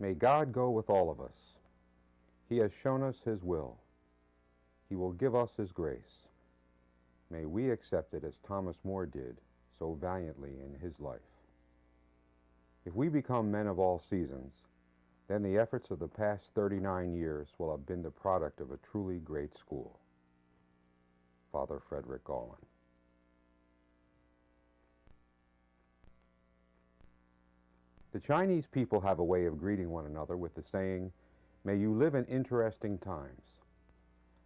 May God go with all of us. He has shown us His will. He will give us His grace. May we accept it as Thomas More did so valiantly in his life. If we become men of all seasons, then the efforts of the past 39 years will have been the product of a truly great school. Father Frederick Gallin. The Chinese people have a way of greeting one another with the saying, "May you live in interesting times."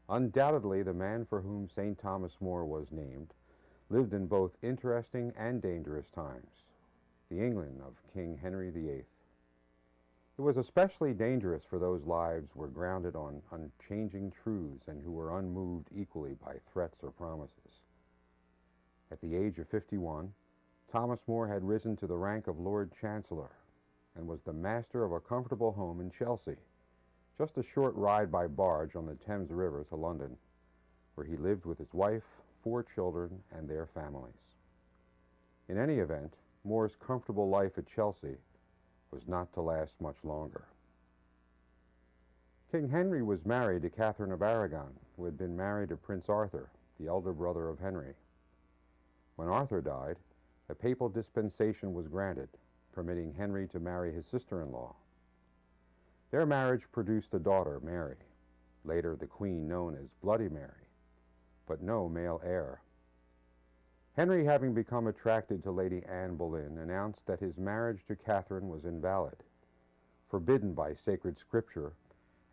Undoubtedly, the man for whom St. Thomas More was named lived in both interesting and dangerous times, the England of King Henry VIII. It was especially dangerous for those lives were grounded on unchanging truths and who were unmoved equally by threats or promises. At the age of 51, Thomas More had risen to the rank of Lord Chancellor and was the master of a comfortable home in Chelsea, just a short ride by barge on the Thames River to London, where he lived with his wife, 4 children, and their families. In any event, More's comfortable life at Chelsea was not to last much longer. King Henry was married to Catherine of Aragon, who had been married to Prince Arthur, the elder brother of Henry. When Arthur died, a papal dispensation was granted, permitting Henry to marry his sister-in-law. Their marriage produced a daughter, Mary, later the Queen known as Bloody Mary, but no male heir. Henry, having become attracted to Lady Anne Boleyn, announced that his marriage to Catherine was invalid, forbidden by sacred scripture,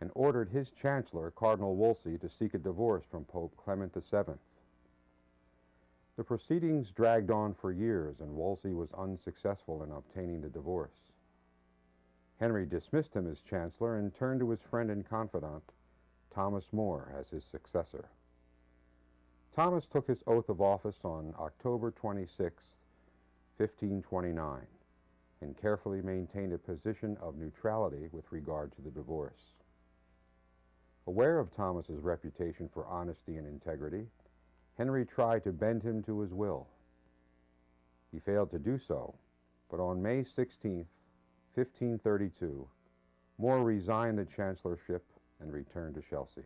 and ordered his chancellor, Cardinal Wolsey, to seek a divorce from Pope Clement VII. The proceedings dragged on for years, and Wolsey was unsuccessful in obtaining the divorce. Henry dismissed him as chancellor and turned to his friend and confidant, Thomas More, as his successor. Thomas took his oath of office on October 26, 1529, and carefully maintained a position of neutrality with regard to the divorce. Aware of Thomas's reputation for honesty and integrity, Henry tried to bend him to his will. He failed to do so, but on May 16, 1532, More resigned the chancellorship and returned to Chelsea.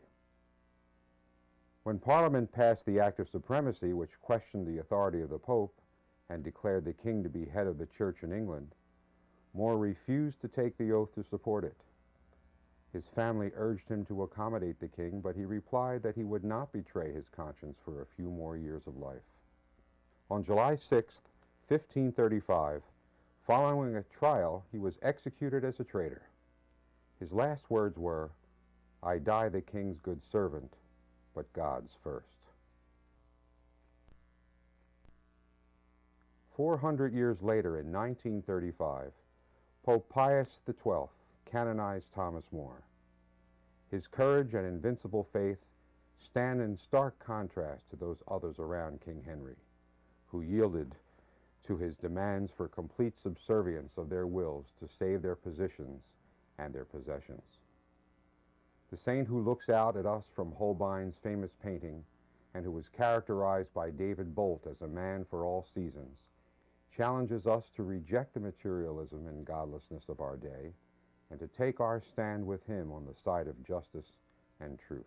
When Parliament passed the Act of Supremacy, which questioned the authority of the Pope and declared the king to be head of the Church in England, More refused to take the oath to support it. His family urged him to accommodate the king, but he replied that he would not betray his conscience for a few more years of life. On July 6, 1535, following a trial, he was executed as a traitor. His last words were, "I die the king's good servant, but God's first." 400 years later, in 1935, Pope Pius XII canonized Thomas More. His courage and invincible faith stand in stark contrast to those others around King Henry, who yielded to his demands for complete subservience of their wills to save their positions and their possessions. The saint who looks out at us from Holbein's famous painting and who was characterized by David Bolt as a man for all seasons, challenges us to reject the materialism and godlessness of our day and to take our stand with him on the side of justice and truth.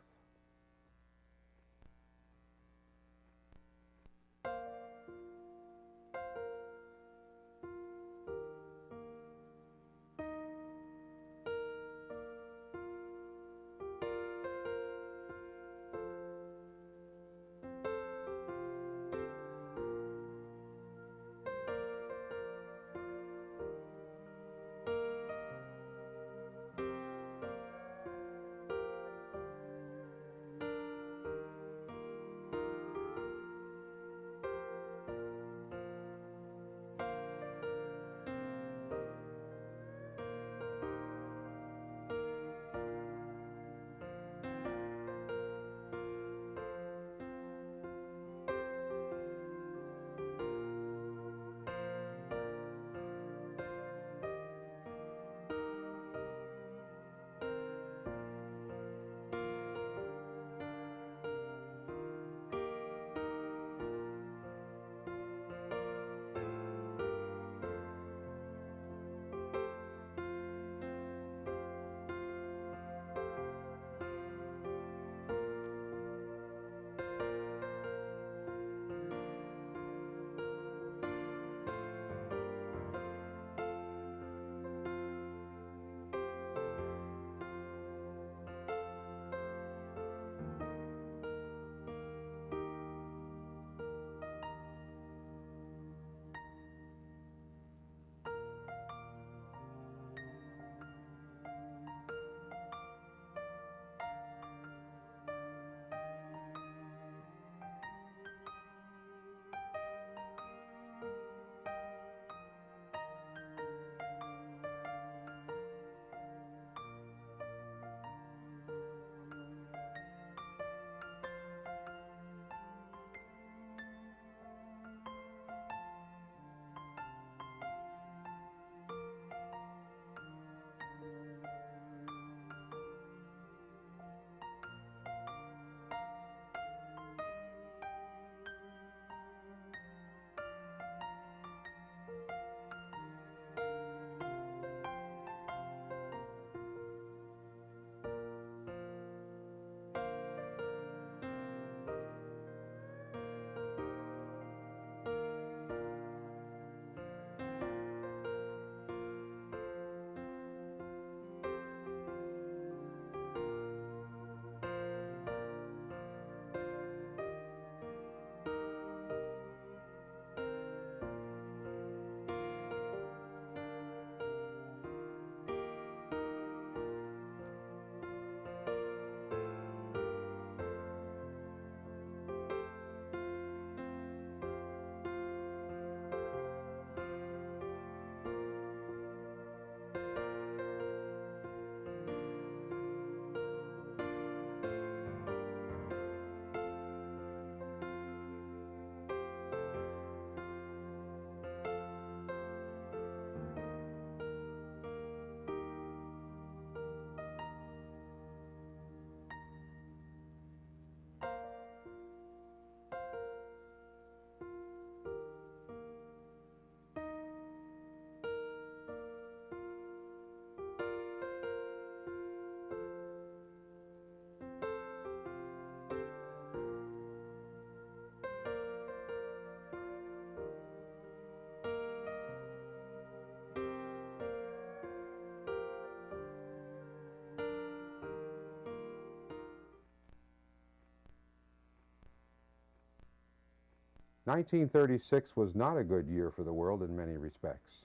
1936 was not a good year for the world in many respects.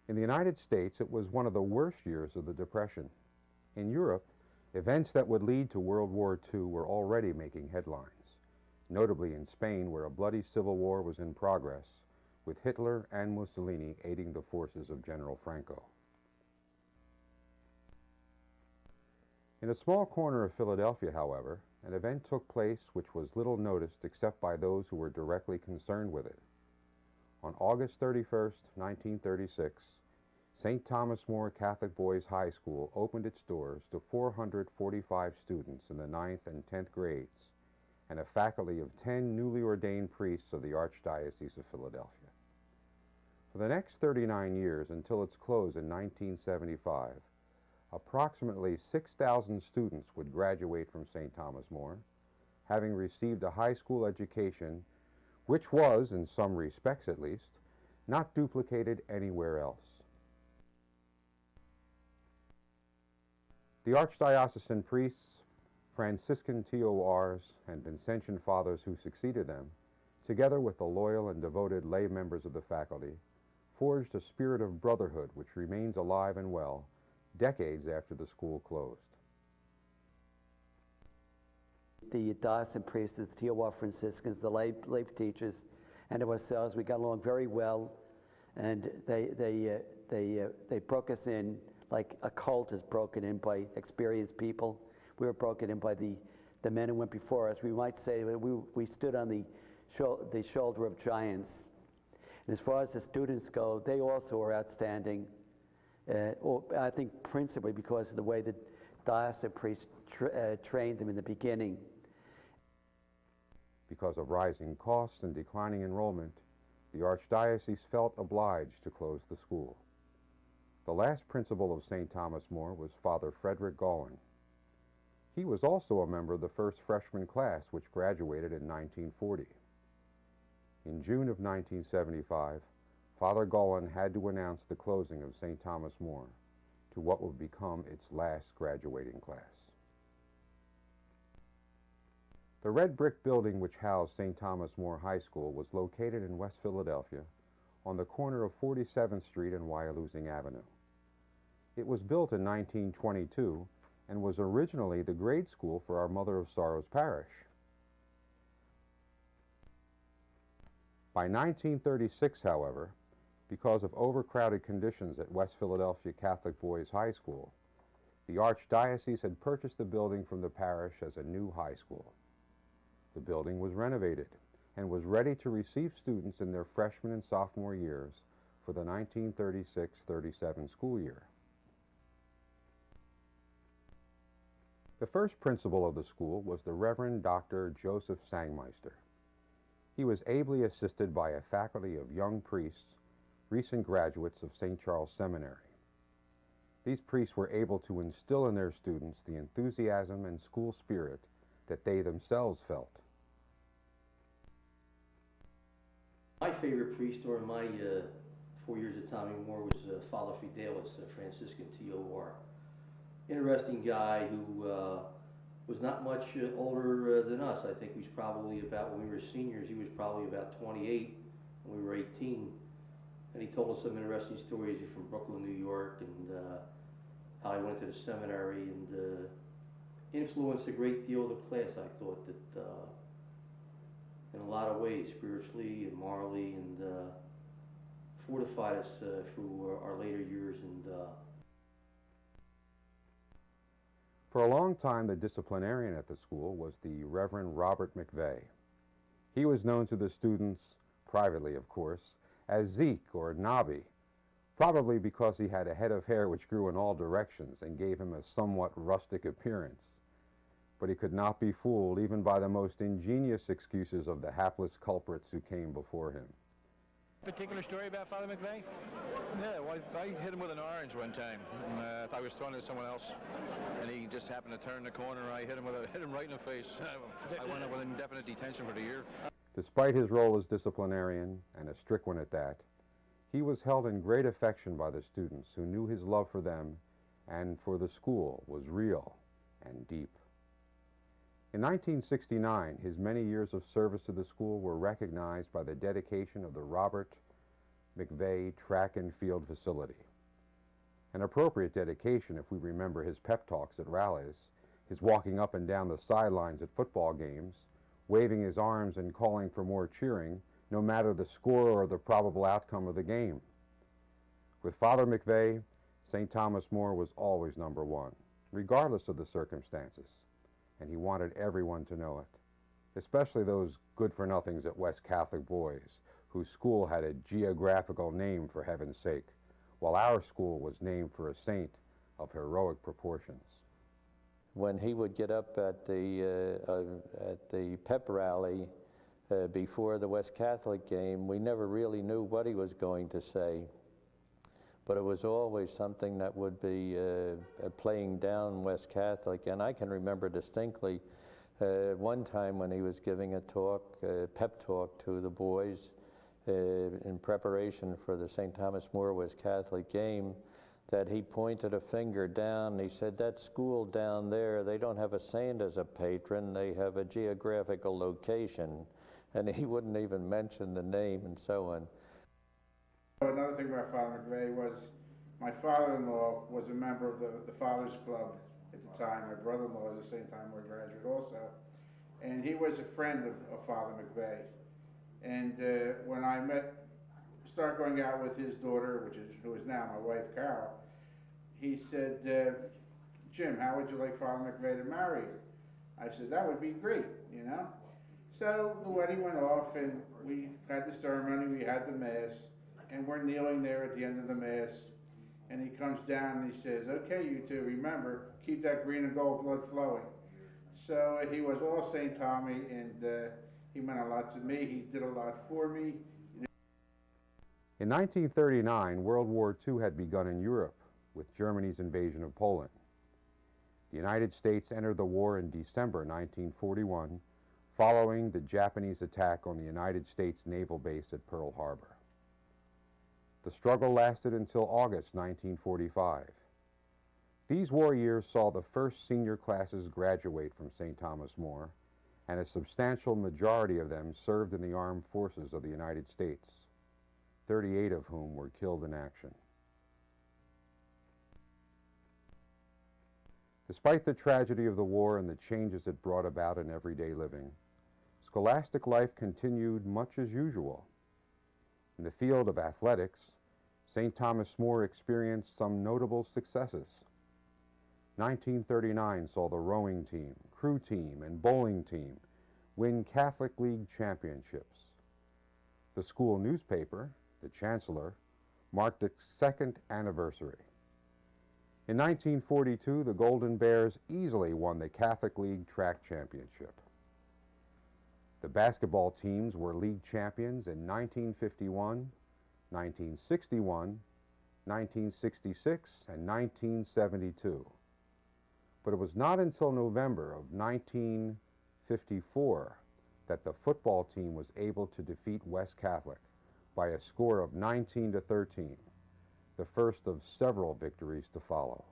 In the United States, it was one of the worst years of the Depression. In Europe, events that would lead to World War II were already making headlines, notably in Spain, where a bloody civil war was in progress, with Hitler and Mussolini aiding the forces of General Franco. In a small corner of Philadelphia, however, an event took place which was little noticed except by those who were directly concerned with it. On August 31st, 1936, St. Thomas More Catholic Boys High School opened its doors to 445 students in the 9th and 10th grades and a faculty of 10 newly ordained priests of the Archdiocese of Philadelphia. For the next 39 years, until its close in 1975, approximately 6,000 students would graduate from St. Thomas More, having received a high school education which was, in some respects at least, not duplicated anywhere else. The Archdiocesan priests, Franciscan TORs, and Vincentian fathers who succeeded them, together with the loyal and devoted lay members of the faculty, forged a spirit of brotherhood which remains alive and well decades after the school closed. The diocesan priests, the TOR Franciscans, the lay teachers, and ourselves, we got along very well, and they broke us in like a cult is broken in by experienced people. We were broken in by the men who went before us. We might say that we stood on the shoulder of giants. And as far as the students go, they also are outstanding. I think principally because of the way the diocesan priests trained them in the beginning. Because of rising costs and declining enrollment, the Archdiocese felt obliged to close the school. The last principal of St. Thomas More was Father Frederick Gollin. He was also a member of the first freshman class, which graduated in 1940. In June of 1975, Father Gollin had to announce the closing of St. Thomas More to what would become its last graduating class. The red brick building which housed St. Thomas More High School was located in West Philadelphia on the corner of 47th Street and Wyalusing Avenue. It was built in 1922 and was originally the grade school for our Mother of Sorrows parish. By 1936, however, because of overcrowded conditions at West Philadelphia Catholic Boys High School, the Archdiocese had purchased the building from the parish as a new high school. The building was renovated and was ready to receive students in their freshman and sophomore years for the 1936-37 school year. The first principal of the school was the Reverend Dr. Joseph Sangmeister. He was ably assisted by a faculty of young priests, recent graduates of St. Charles Seminary. These priests were able to instill in their students the enthusiasm and school spirit that they themselves felt. My favorite priest during my 4 years at Tommy Moore was Father Fidelis, a Franciscan TOR. Interesting guy who was not much older than us. I think he was probably about, when we were seniors, he was probably about 28 when we were 18. And he told us some interesting stories from Brooklyn, New York, and how he went to the seminary and influenced a great deal of the class. I thought that in a lot of ways, spiritually and morally, and fortified us through our later years. And for a long time, the disciplinarian at the school was the Reverend Robert McVeigh. He was known to the students, privately of course, as Zeke or Nobby, probably because he had a head of hair which grew in all directions and gave him a somewhat rustic appearance. But he could not be fooled even by the most ingenious excuses of the hapless culprits who came before him. Particular story about Father McVeigh? Yeah, well, I hit him with an orange one time. I was throwing it at someone else, and he just happened to turn the corner. I hit him right in the face. I went up with indefinite detention for the year. Despite his role as disciplinarian, and a strict one at that, he was held in great affection by the students who knew his love for them and for the school was real and deep. In 1969, his many years of service to the school were recognized by the dedication of the Robert McVeigh Track and Field Facility. An appropriate dedication if we remember his pep talks at rallies, his walking up and down the sidelines at football games, waving his arms and calling for more cheering, no matter the score or the probable outcome of the game. With Father McVeigh, St. Thomas More was always number one, regardless of the circumstances, and he wanted everyone to know it, especially those good-for-nothings at West Catholic Boys, whose school had a geographical name for heaven's sake, while our school was named for a saint of heroic proportions. When he would get up at the pep rally before the West Catholic game, we never really knew what he was going to say, but it was always something that would be playing down West Catholic. And I can remember distinctly one time when he was giving a talk, pep talk to the boys in preparation for the St. Thomas More West Catholic game, that he pointed a finger down and he said, that school down there, they don't have a saint as a patron, they have a geographical location. And he wouldn't even mention the name and so on. Another thing about Father McVeigh was my father-in-law was a member of the Fathers Club at the time. My brother-in-law was a St. Thomas More graduate also. And he was a friend of Father McVeigh. And when I started going out with his daughter, who is now my wife, Carol, he said, Jim, how would you like Father McVeigh to marry you? I said, that would be great, you know. So the wedding went off, and we had the ceremony, we had the Mass, and we're kneeling there at the end of the Mass, and he comes down and he says, okay, you two, remember, keep that green and gold blood flowing. So he was all St. Tommy, and he meant a lot to me. He did a lot for me. In 1939, World War II had begun in Europe with Germany's invasion of Poland. The United States entered the war in December 1941, following the Japanese attack on the United States naval base at Pearl Harbor. The struggle lasted until August 1945. These war years saw the first senior classes graduate from St. Thomas More, and a substantial majority of them served in the armed forces of the United States, 38 of whom were killed in action. Despite the tragedy of the war and the changes it brought about in everyday living, scholastic life continued much as usual. In the field of athletics, St. Thomas More experienced some notable successes. 1939 saw the rowing team, crew team, and bowling team win Catholic League championships. The school newspaper, the Chancellor, marked its second anniversary. In 1942, the Golden Bears easily won the Catholic League track championship. The basketball teams were league champions in 1951, 1961, 1966, and 1972. But it was not until November of 1954 that the football team was able to defeat West Catholic by a score of 19-13, the first of several victories to follow.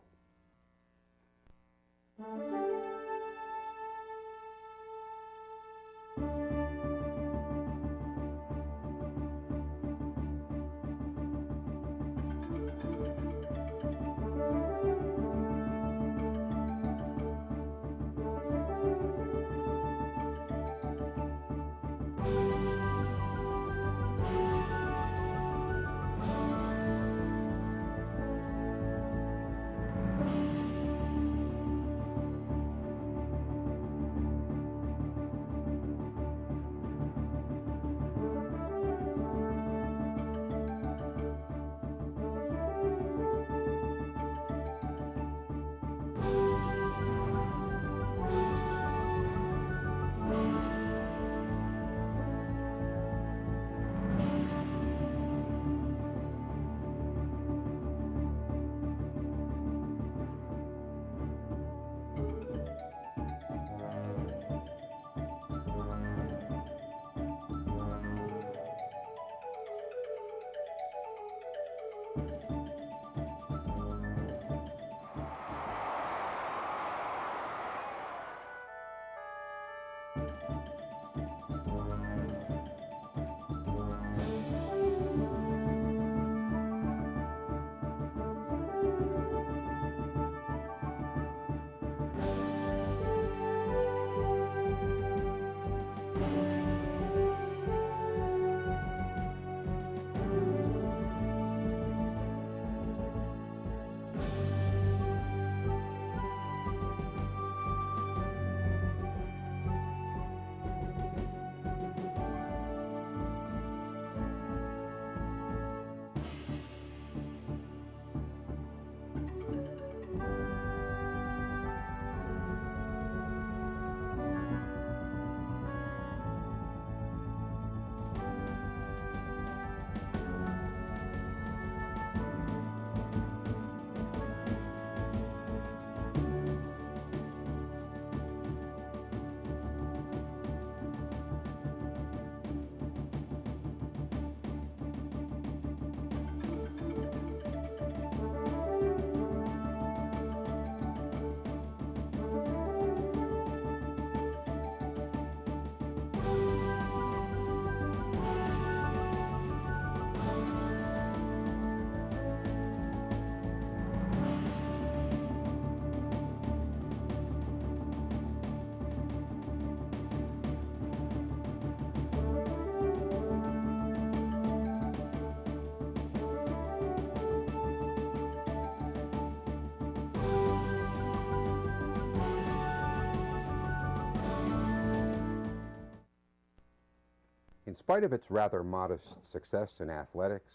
In spite of its rather modest success in athletics,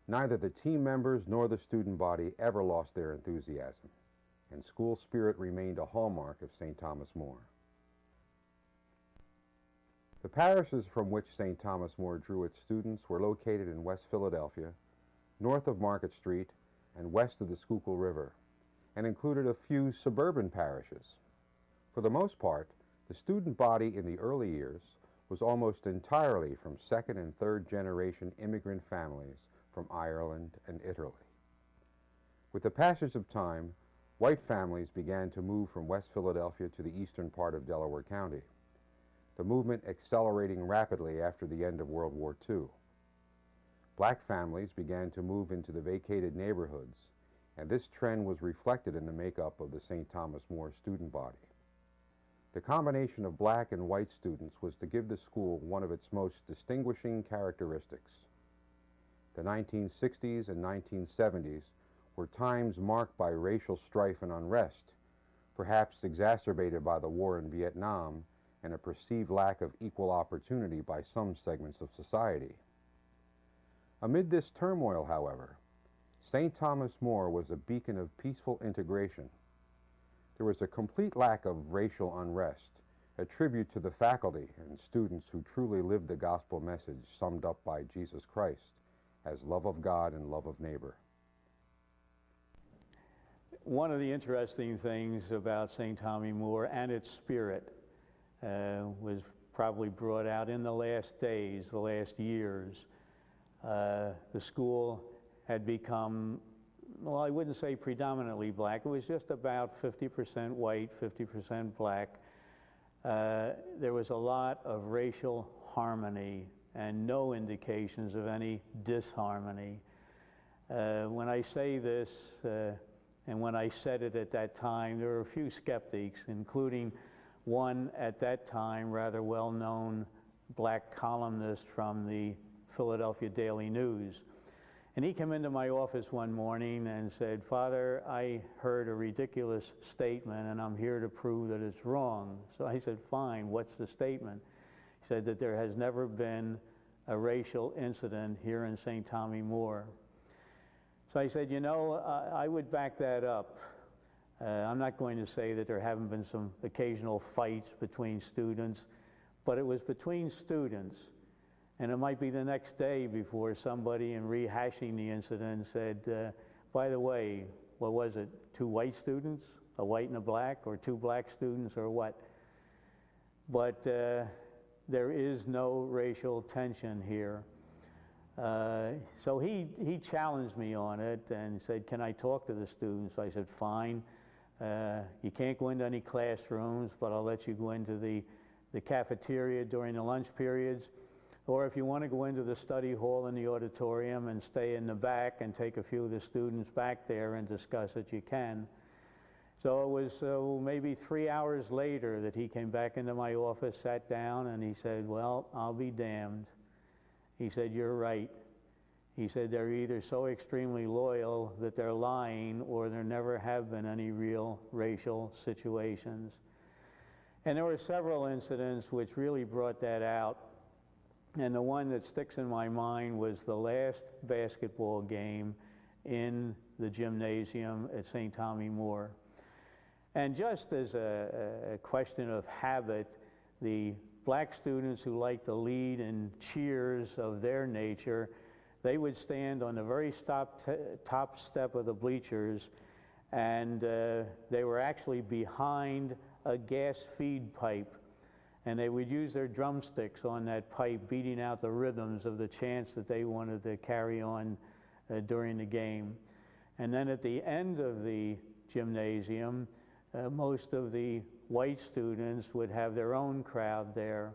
neither the team members nor the student body ever lost their enthusiasm, and school spirit remained a hallmark of St. Thomas More. The parishes from which St. Thomas More drew its students were located in West Philadelphia, north of Market Street, and west of the Schuylkill River, and included a few suburban parishes. For the most part, the student body in the early years was almost entirely from second and third generation immigrant families from Ireland and Italy. With the passage of time, white families began to move from West Philadelphia to the eastern part of Delaware County, the movement accelerating rapidly after the end of World War II. Black families began to move into the vacated neighborhoods, and this trend was reflected in the makeup of the St. Thomas More student body. The combination of black and white students was to give the school one of its most distinguishing characteristics. The 1960s and 1970s were times marked by racial strife and unrest, perhaps exacerbated by the war in Vietnam and a perceived lack of equal opportunity by some segments of society. Amid this turmoil, however, St. Thomas More was a beacon of peaceful integration. There was a complete lack of racial unrest, a tribute to the faculty and students who truly lived the gospel message summed up by Jesus Christ as love of God and love of neighbor. One of the interesting things about St. Thomas More and its spirit was probably brought out in the last days, the last years. The school had become, well, I wouldn't say predominantly black. It was just about 50% white, 50% black. There was a lot of racial harmony and no indications of any disharmony. When I say this, and when I said it at that time, there were a few skeptics, including one at that time rather well-known black columnist from the Philadelphia Daily News. And he came into my office one morning and said, "Father, I heard a ridiculous statement and I'm here to prove that it's wrong." So I said, "Fine, what's the statement?" He said that there has never been a racial incident here in St. Thomas More. So I said, you know, I would back that up. I'm not going to say that there haven't been some occasional fights between students, but it was between students. And it might be the next day before somebody, in rehashing the incident, said, by the way, what was it, 2 white students, a white and a black, or 2 black students, or what? But there is no racial tension here. So he challenged me on it and said, "Can I talk to the students?" I said, "Fine. You can't go into any classrooms, but I'll let you go into the cafeteria during the lunch periods. Or if you want to go into the study hall in the auditorium and stay in the back and take a few of the students back there and discuss it, you can." So it was maybe 3 hours later that he came back into my office, sat down, and he said, "Well, I'll be damned." He said, "You're right." He said, "They're either so extremely loyal that they're lying, or there never have been any real racial situations." And there were several incidents which really brought that out. And the one that sticks in my mind was the last basketball game in the gymnasium at St. Thomas More. And just as a question of habit, the black students who liked to lead in cheers of their nature, they would stand on the very top step of the bleachers, and they were actually behind a gas feed pipe. And they would use their drumsticks on that pipe, beating out the rhythms of the chants that they wanted to carry on during the game. And then at the end of the gymnasium, most of the white students would have their own crowd there.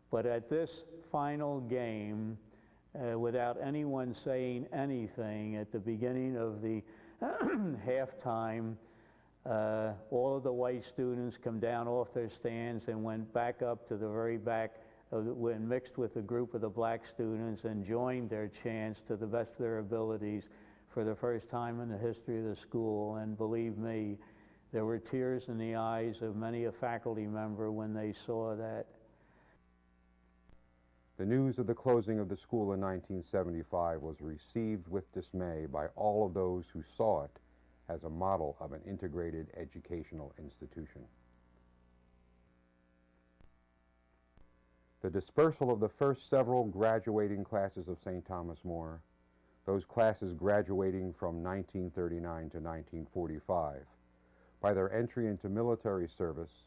But at this final game, without anyone saying anything, at the beginning of the halftime, all of the white students come down off their stands and went back up to the very back, and mixed with a group of the black students and joined their chants to the best of their abilities for the first time in the history of the school. And believe me, there were tears in the eyes of many a faculty member when they saw that. The news of the closing of the school in 1975 was received with dismay by all of those who saw it as a model of an integrated educational institution. The dispersal of the first several graduating classes of St. Thomas More, those classes graduating from 1939 to 1945, by their entry into military service,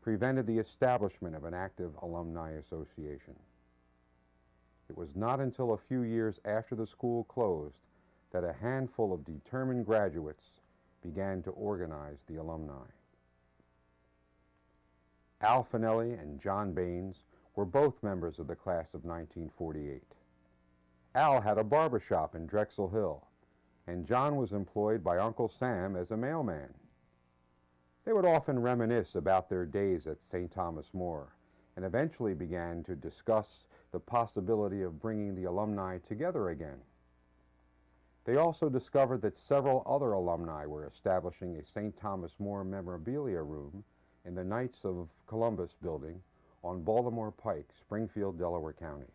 prevented the establishment of an active alumni association. It was not until a few years after the school closed that a handful of determined graduates began to organize the alumni. Al Finelli and John Baines were both members of the class of 1948. Al had a barber shop in Drexel Hill, and John was employed by Uncle Sam as a mailman. They would often reminisce about their days at St. Thomas More, and eventually began to discuss the possibility of bringing the alumni together again. They also discovered that several other alumni were establishing a St. Thomas More memorabilia room in the Knights of Columbus building on Baltimore Pike, Springfield, Delaware County.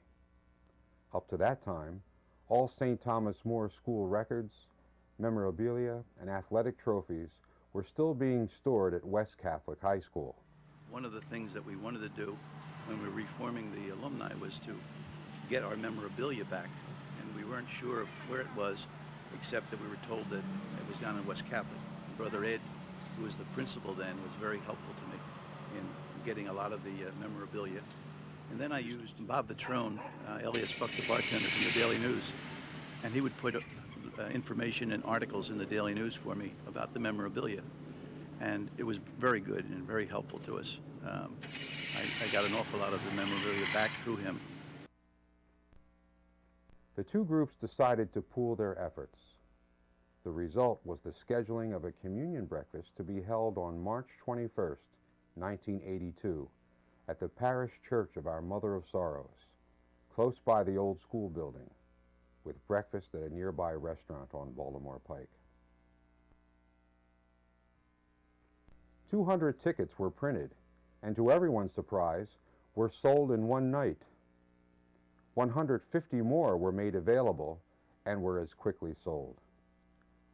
Up to that time, all St. Thomas More school records, memorabilia, and athletic trophies were still being stored at West Catholic High School. One of the things that we wanted to do when we were reforming the alumni was to get our memorabilia back, and we weren't sure where it was, except that we were told that it was down in West Catholic. Brother Ed, who was the principal then, was very helpful to me in getting a lot of the memorabilia. And then I used Bob Vitrone, Elias Buck, the bartender from the Daily News, and he would put information and articles in the Daily News for me about the memorabilia. And it was very good and very helpful to us. I got an awful lot of the memorabilia back through him. The two groups decided to pool their efforts. The result was the scheduling of a communion breakfast to be held on March 21st, 1982, at the Parish Church of Our Mother of Sorrows, close by the old school building, with breakfast at a nearby restaurant on Baltimore Pike. 200 tickets were printed, and to everyone's surprise, were sold in one night. 150 more were made available and were as quickly sold.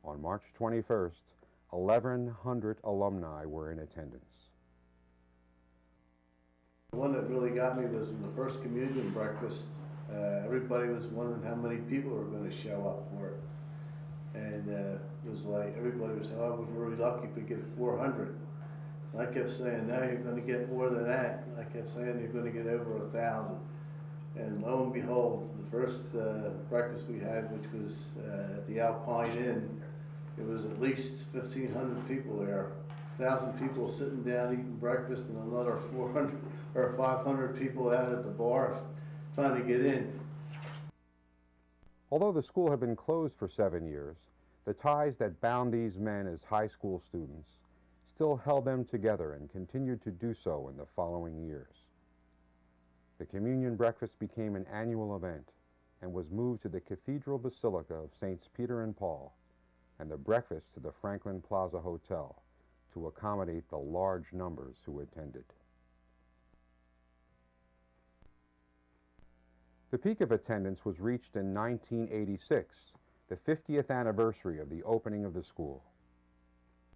On March 21st, 1,100 alumni were in attendance. The one that really got me was in the first communion breakfast. Everybody was wondering how many people were going to show up for it. And it was like, everybody was saying, oh, we're really lucky if we get 400. So I kept saying, no, you're going to get more than that. And I kept saying, you're going to get over 1,000. And lo and behold, the first breakfast we had, which was at the Alpine Inn, it was at least 1,500 people there. 1,000 people sitting down eating breakfast, and another 400 or 500 people out at the bar trying to get in. Although the school had been closed for 7 years, the ties that bound these men as high school students still held them together and continued to do so in the following years. The communion breakfast became an annual event and was moved to the Cathedral Basilica of Saints Peter and Paul, and the breakfast to the Franklin Plaza Hotel to accommodate the large numbers who attended. The peak of attendance was reached in 1986, the 50th anniversary of the opening of the school.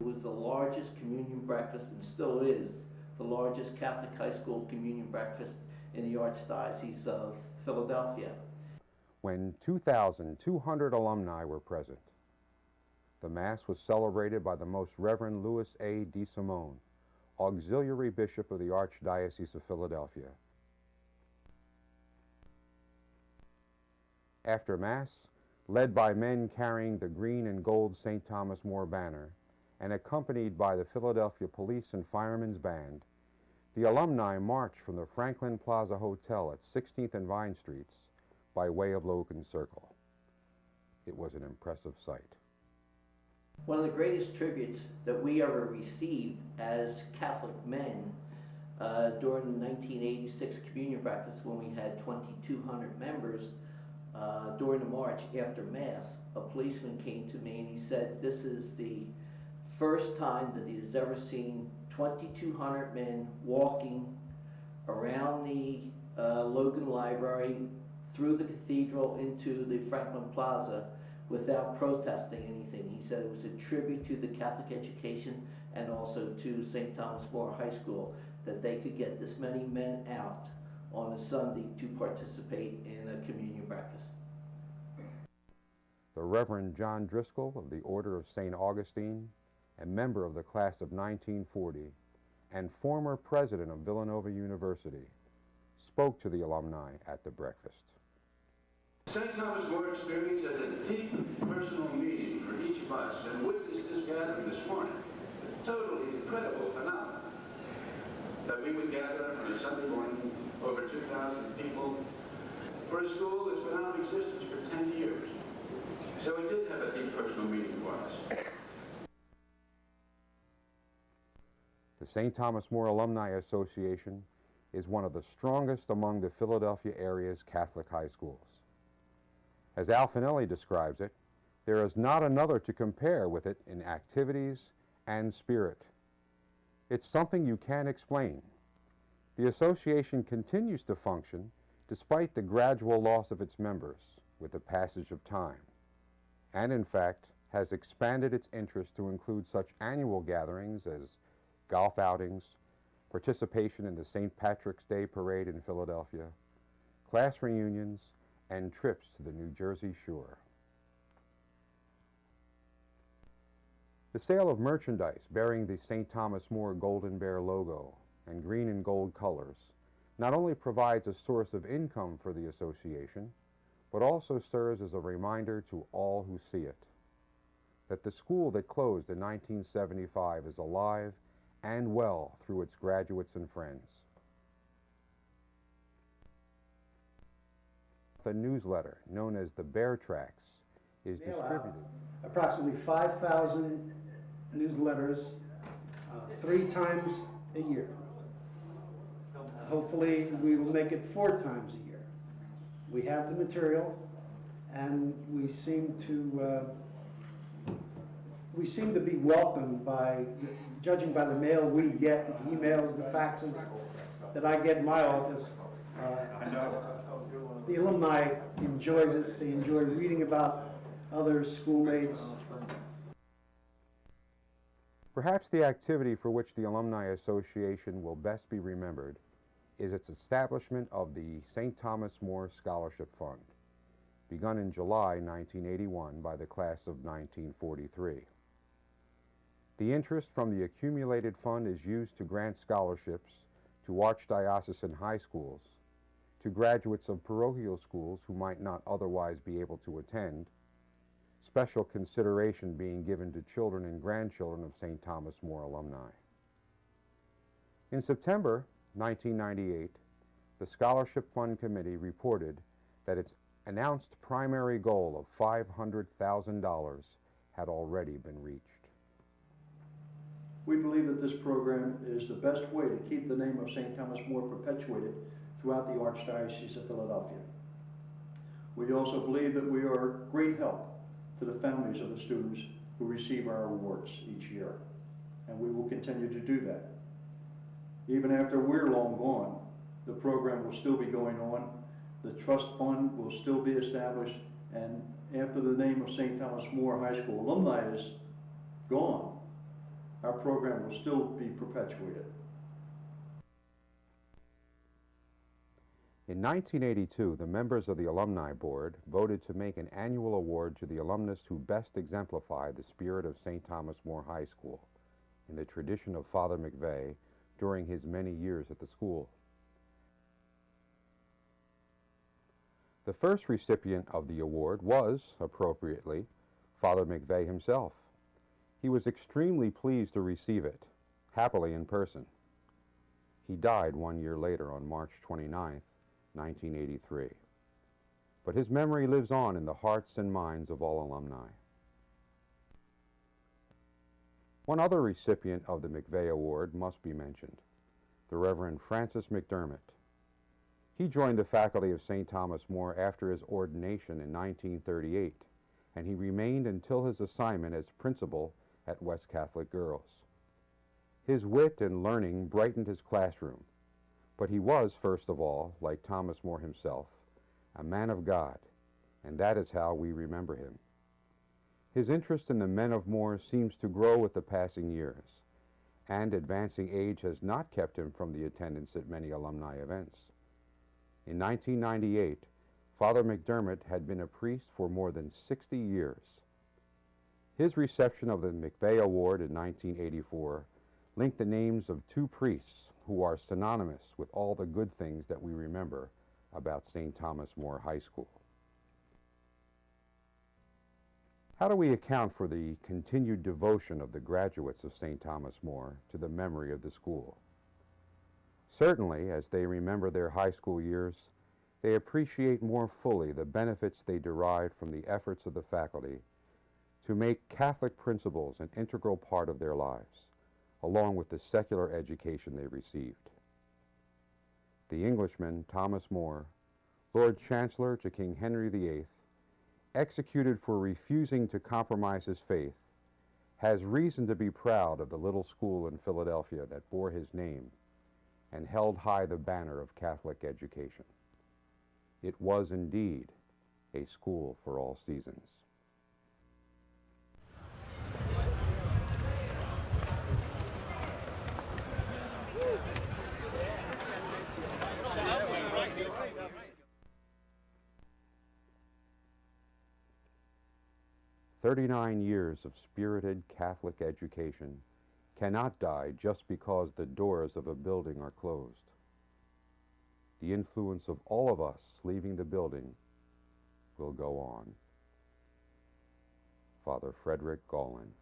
It was the largest communion breakfast, and still is the largest Catholic high school communion breakfast in the Archdiocese of Philadelphia. When 2,200 alumni were present. The Mass was celebrated by the Most Reverend Louis A. DeSimone, Auxiliary Bishop of the Archdiocese of Philadelphia. After Mass, led by men carrying the green and gold St. Thomas More banner, and accompanied by the Philadelphia Police and Firemen's Band, the alumni marched from the Franklin Plaza Hotel at 16th and Vine Streets by way of Logan Circle. It was an impressive sight. One of the greatest tributes that we ever received as Catholic men during the 1986 communion breakfast, when we had 2,200 members, during the march after Mass, a policeman came to me and he said, this is the first time that he has ever seen 2,200 men walking around the Logan Library, through the cathedral into the Franklin Plaza without protesting anything. He said it was a tribute to the Catholic education and also to St. Thomas More High School that they could get this many men out on a Sunday to participate in a communion breakfast. The Reverend John Driscoll of the Order of St. Augustine, a member of the class of 1940 and former president of Villanova University, spoke to the alumni at the breakfast. St. Thomas More experience has a deep personal meaning for each of us, and witness this gathering this morning, a totally incredible phenomenon. That we would gather on a Sunday morning, over 2,000 people, for a school that's been out of existence for 10 years. So it did have a deep personal meaning for us. The St. Thomas More Alumni Association is one of the strongest among the Philadelphia area's Catholic high schools. As Al Finelli describes it, there is not another to compare with it in activities and spirit. It's something you can't explain. The association continues to function despite the gradual loss of its members with the passage of time, and in fact has expanded its interest to include such annual gatherings as golf outings, participation in the St. Patrick's Day Parade in Philadelphia, class reunions, and trips to the New Jersey shore. The sale of merchandise bearing the St. Thomas More Golden Bear logo and green and gold colors not only provides a source of income for the association, but also serves as a reminder to all who see it that the school that closed in 1975 is alive and well through its graduates and friends. The newsletter, known as the Bear Tracks, is distributed. Approximately 5,000 newsletters 3 times a year. Hopefully we will make it 4 times a year. We have the material, and we seem to be welcomed by, judging by the mail we get, the emails, the faxes that I get in my office. The alumni enjoys it. They enjoy reading about other schoolmates. Perhaps the activity for which the Alumni Association will best be remembered is its establishment of the St. Thomas More Scholarship Fund, begun in July 1981 by the class of 1943. The interest from the accumulated fund is used to grant scholarships to archdiocesan high schools, to graduates of parochial schools who might not otherwise be able to attend, special consideration being given to children and grandchildren of St. Thomas More alumni. In September 1998, the Scholarship Fund Committee reported that its announced primary goal of $500,000 had already been reached. We believe that this program is the best way to keep the name of St. Thomas More perpetuated throughout the Archdiocese of Philadelphia. We also believe that we are great help to the families of the students who receive our awards each year, and we will continue to do that. Even after we're long gone, the program will still be going on, the trust fund will still be established, and after the name of St. Thomas More High School alumni is gone, our program will still be perpetuated. In 1982, the members of the Alumni Board voted to make an annual award to the alumnus who best exemplify the spirit of St. Thomas More High School in the tradition of Father McVeigh during his many years at the school. The first recipient of the award was, appropriately, Father McVeigh himself. He was extremely pleased to receive it, happily in person. He died 1 year later on March 29th, 1983. But his memory lives on in the hearts and minds of all alumni. One other recipient of the McVeigh Award must be mentioned, the Reverend Francis Mcdermott. He joined the faculty of St. Thomas More after his ordination in 1938, and he remained until his assignment as principal at West Catholic Girls. His wit and learning brightened his classroom, But he was, first of all, like Thomas More himself, a man of God, and that is how we remember him. His interest in the men of More seems to grow with the passing years, and advancing age has not kept him from the attendance at many alumni events. In 1998, Father Mcdermott had been a priest for more than 60 years. His reception of the McVeigh Award in 1984 linked the names of two priests who are synonymous with all the good things that we remember about St. Thomas More High School. How do we account for the continued devotion of the graduates of St. Thomas More to the memory of the school? Certainly, as they remember their high school years, they appreciate more fully the benefits they derived from the efforts of the faculty to make Catholic principles an integral part of their lives, along with the secular education they received. The Englishman, Thomas More, Lord Chancellor to King Henry VIII, executed for refusing to compromise his faith, has reason to be proud of the little school in Philadelphia that bore his name and held high the banner of Catholic education. It was indeed a school for all seasons. "39 years of spirited Catholic education cannot die just because the doors of a building are closed. The influence of all of us leaving the building will go on." Father Frederick Gallin.